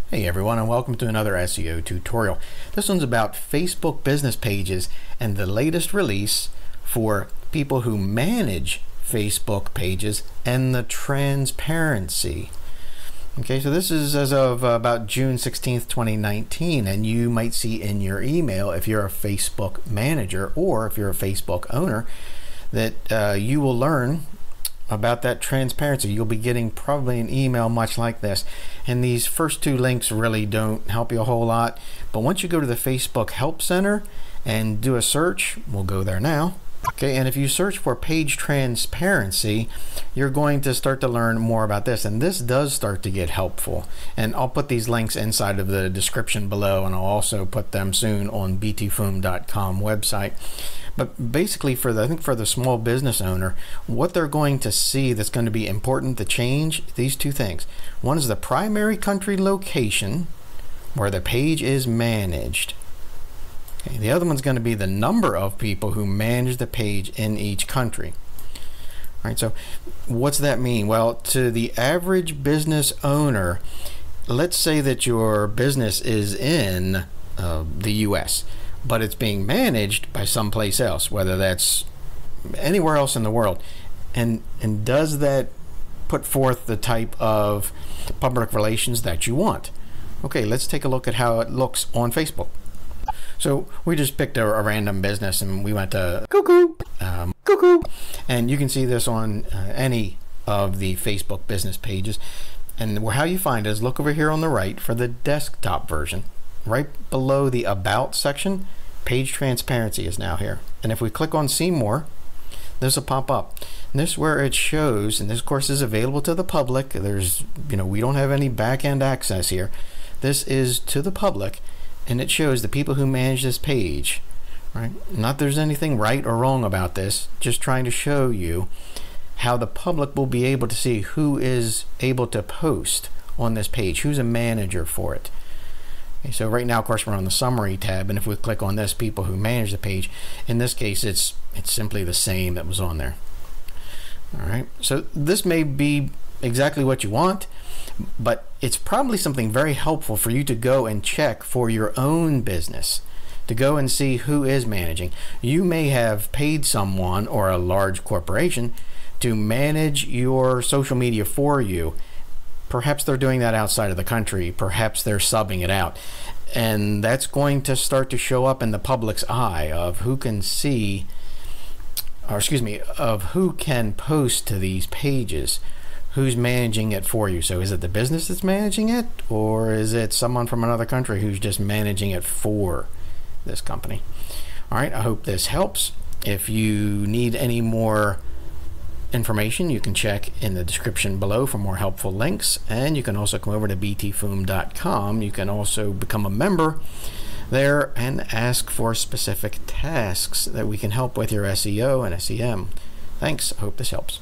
Hey everyone, and welcome to another SEO tutorial. This one's about Facebook business pages and the latest release for people who manage Facebook pages and the transparency. Okay, so this is as of about June 16th, 2019, and you might see in your email, if you're a Facebook manager or if you're a Facebook owner, that you will learn about that transparency. You'll be getting probably an email much like this, and these first two links really don't help you a whole lot, but once you go to the Facebook Help Center and do a search, we'll go there now. Okay, and if you search for page transparency, you're going to start to learn more about this, and this does start to get helpful, and I'll put these links inside of the description below, and I'll also put them soon on BTFOOM.com website. But basically, I think for the small business owner, what they're going to see that's going to be important to change, these two things. One is the primary country location where the page is managed. Okay, the other one's going to be the number of people who manage the page in each country. All right, so what's that mean? Well, to the average business owner, let's say that your business is in the US, but it's being managed by someplace else, whether that's anywhere else in the world. And does that put forth the type of public relations that you want? Okay, let's take a look at how it looks on Facebook. So we just picked a random business and we went to cuckoo, and you can see this on any of the Facebook business pages. And how you find it is look over here on the right for the desktop version. Right below the About section, page transparency is now here. And if we click on See More, this will pop up. And this is where it shows, and this course is available to the public. There's, we don't have any back-end access here. This is to the public, and it shows the people who manage this page. Right? Not there's anything right or wrong about this, just trying to show you how the public will be able to see who is able to post on this page, who's a manager for it. So right now, of course, we're on the summary tab, and if we click on this, people who manage the page, in this case, it's simply the same that was on there. All right, so this may be exactly what you want, but it's probably something very helpful for you to go and check for your own business, to go and see who is managing. You may have paid someone or a large corporation to manage your social media for you. Perhaps they're doing that outside of the country. Perhaps they're subbing it out. And that's going to start to show up in the public's eye of who can see, or excuse me, of who can post to these pages, who's managing it for you. So is it the business that's managing it, or is it someone from another country who's just managing it for this company? All right, I hope this helps. If you need any more information, you can check in the description below for more helpful links, and you can also come over to BTFOOM.com. You can also become a member there and ask for specific tasks that we can help with your SEO and SEM. Thanks. I hope this helps.